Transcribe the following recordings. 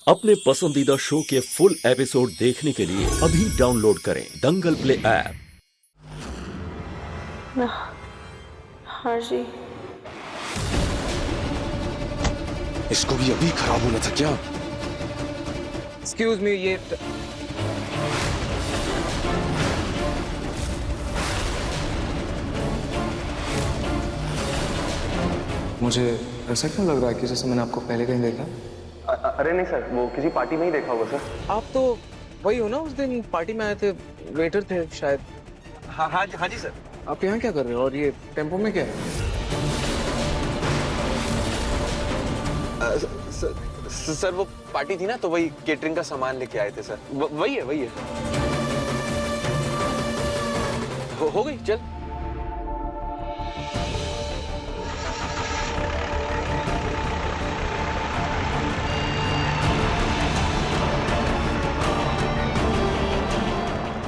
अपने पसंदीदा शो के फुल एपिसोड देखने के लिए अभी डाउनलोड करें दंगल प्ले ऐप। हाँ जी। इसको भी अभी खराब होना था क्या? एक्सक्यूज मी, ये मुझे ऐसा क्यों लग रहा है कि जैसे मैंने आपको पहले कहीं देखा? अरे नहीं सर, वो किसी पार्टी में ही देखा होगा सर। आप तो वही हो ना, उस दिन पार्टी में आए थे, वेटर थे शायद। हाँ जी सर। आप यहाँ क्या कर रहे हो और ये टेम्पो में क्या है? सर वो पार्टी थी ना, तो वही केटरिंग का सामान लेके आए थे सर। वही है। हो गई, चल।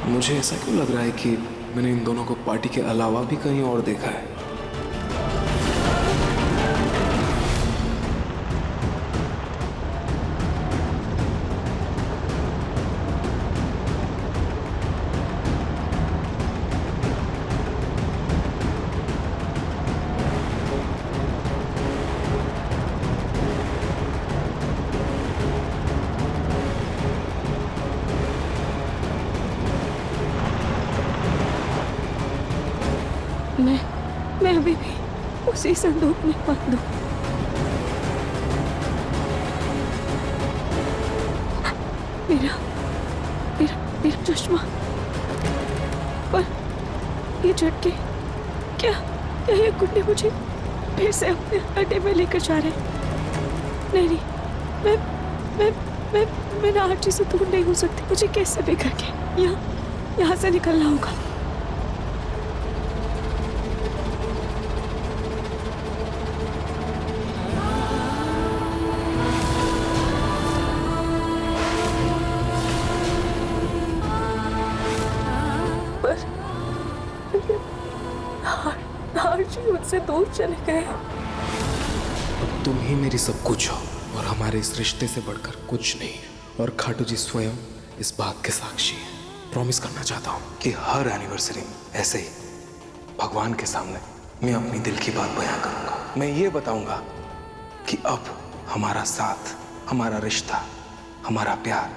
मुझे ऐसा क्यों लग रहा है कि मैंने इन दोनों को पार्टी के अलावा भी कहीं और देखा है। मैं अभी भी उसी संदूक में बंद हूँ। मेरा चश्मा, पर ये झटके, क्या ये गुंडे मुझे फिर से अपने अड्डे में लेकर जा रहे हैं? नहीं, मैं आरटी से दूर नहीं हो सकती। मुझे कैसे भी करके यहाँ से निकलना होगा। आरती उनसे दूर चले गए। अब तुम ही मेरी सब कुछ हो और हमारे इस रिश्ते से बढ़कर कुछ नहीं। और खाटू जी स्वयं इस बात के साक्षी है। प्रॉमिस करना चाहता हूँ कि हर एनिवर्सरी में ऐसे ही भगवान के सामने मैं अपनी दिल की बात बयां करूंगा। मैं ये बताऊंगा कि अब हमारा साथ, हमारा रिश्ता, हमारा प्यार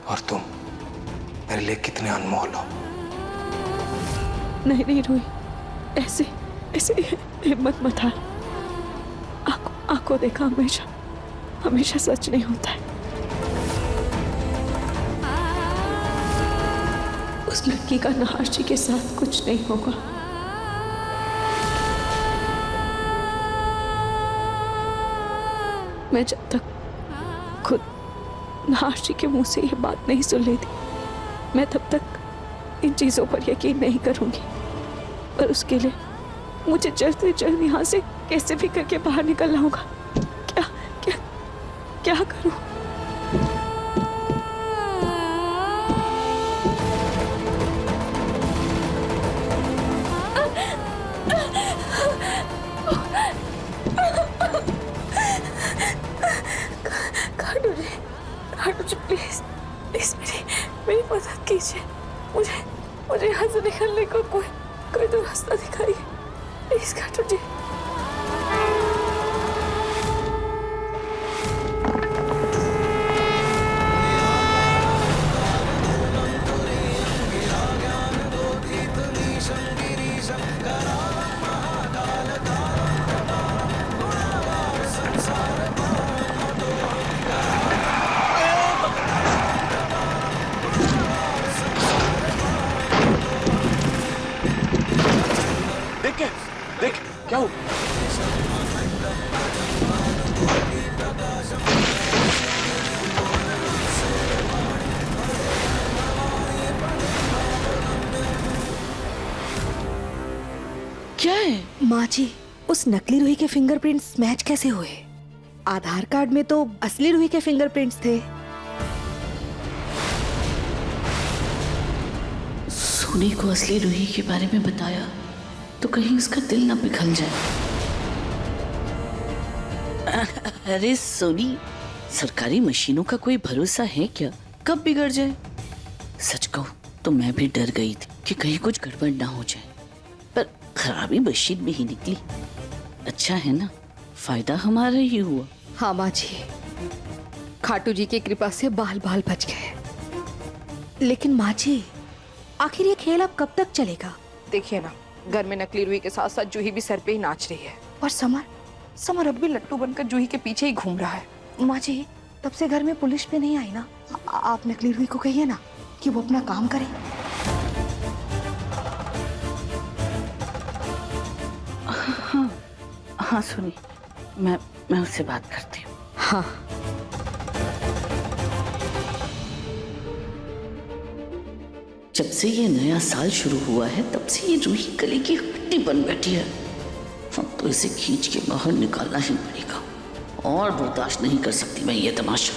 और तुम मेरे लिए कितने अनमोल हो। नहीं रोई, ऐसे हिम्मत मत हार। आंखों देखा हमेशा सच नहीं होता है। उस लड़की का नहार जी के साथ कुछ नहीं होगा। मैं जब तक खुद नहार जी के मुंह से ये बात नहीं सुन लेती, मैं तब तक इन चीजों पर यकीन नहीं करूंगी। पर उसके लिए मुझे जल्द से जल्द यहाँ से कैसे भी करके बाहर निकलना होगा। क्या करूं? खाटू जी प्लीज मेरी मदद कीजिए। मुझे यहाँ से निकलने का कोई तो रास्ता दिखाइए प्लीज खाटू जी। देख क्या हो? क्या है? माँ जी, उस नकली रूही के फिंगरप्रिंट्स मैच कैसे हुए? आधार कार्ड में तो असली रूही के फिंगरप्रिंट्स थे। सोनी को असली रूही के बारे में बताया तो कहीं उसका दिल ना पिघल जाए। अरे सोनी, सरकारी मशीनों का कोई भरोसा है क्या, कब बिगड़ जाए। सच कहूं तो मैं भी डर गई थी कि कहीं कुछ गड़बड़ ना हो जाए, पर खराबी मशीन में ही निकली। अच्छा है ना, फायदा हमारा ही हुआ। हाँ माँ जी, खाटू जी की कृपा से बाल बाल बच गए। लेकिन माँ जी, आखिर ये खेल अब कब तक चलेगा? देखिए ना, घर में नकली रूही के साथ साथ जूही भी सर पे ही नाच रही है। और समर? समर अब भी लट्टू बनकर जूही के पीछे ही घूम रहा है। माँ जी, तब से घर में पुलिस भी नहीं आई ना। आप नकली रूही को कहिए ना कि वो अपना काम करे। हाँ सुनी, मैं उससे बात करती हूँ। हाँ। जब से ये नया साल शुरू हुआ है तब से ये रूही गले की हड्डी बन बैठी है। अब तो इसे खींच के बाहर निकालना ही पड़ेगा, और बर्दाश्त नहीं कर सकती मैं ये तमाशा।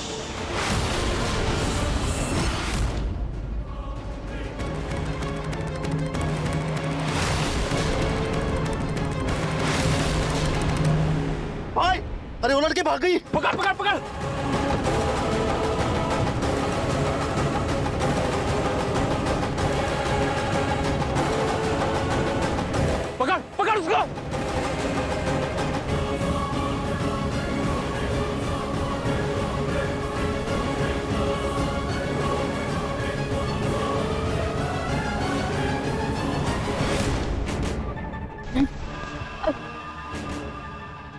भाई, अरे वो लड़के भाग गई। पकड़ पकड़ पकड़। पकड़ पकड़ उसको।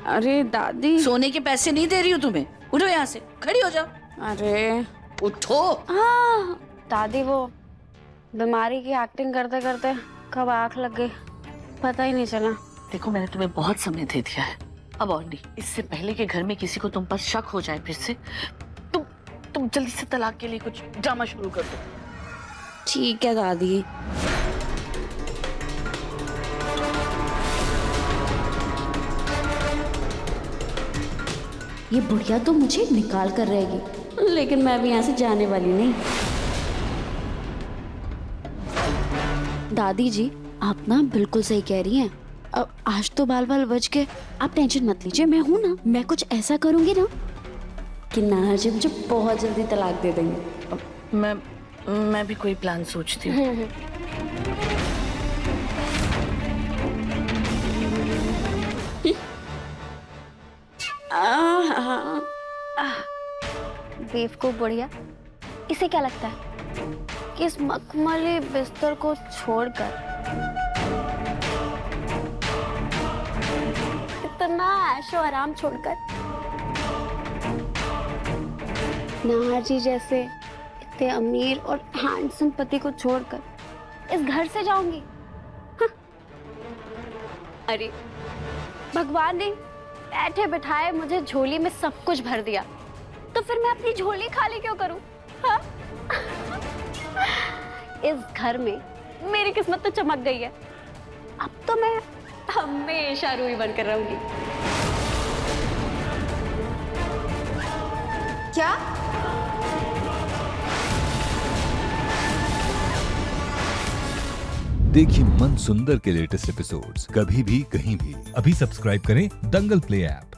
अरे दादी, सोने के पैसे नहीं दे रही हूँ तुम्हें, उठो यहाँ से, खड़ी हो जाओ। अरे उठो। हाँ दादी, वो बीमारी की एक्टिंग करते करते कब आंख लग गई पता ही नहीं चला। देखो मैंने तुम्हें बहुत समय दे दिया है, अब और नहीं। इससे पहले कि घर में किसी को तुम पर शक हो जाए फिर से, तुम जल्दी से तलाक के लिए कुछ ड्रामा शुरू कर दो। ठीक है दादी। ये बुढ़िया तो मुझे निकाल कर रहेगी, लेकिन मैं भी यहाँ से जाने वाली नहीं। दादी जी, आप ना बिल्कुल सही कह रही हैं। अब आज तो बाल बाल बच गए, आप टेंशन मत लीजिए, मैं हूं ना। मैं कुछ ऐसा करूंगी ना कि नाना जी मुझे बहुत जल्दी तलाक दे देंगे। मैं भी कोई प्लान सोचती हूँ। बेवकूफ बुढ़िया, इसे क्या लगता है कि इस मखमली बिस्तर को छोड़कर, इतना ऐशो आराम छोड़कर, नाहर जी जैसे इतने अमीर और हैंडसम पति को छोड़कर इस घर से जाऊंगी? हाँ। अरे भगवान ने बैठे बिठाए मुझे झोली में सब कुछ भर दिया, तो फिर मैं अपनी झोली खाली क्यों करूं? हाँ? इस घर में मेरी किस्मत तो चमक गई है, अब तो मैं हमेशा रूही बनकर रहूंगी। क्या? देखिए मन सुंदर के लेटेस्ट एपिसोड्स कभी भी कहीं भी। अभी सब्सक्राइब करें दंगल प्ले ऐप।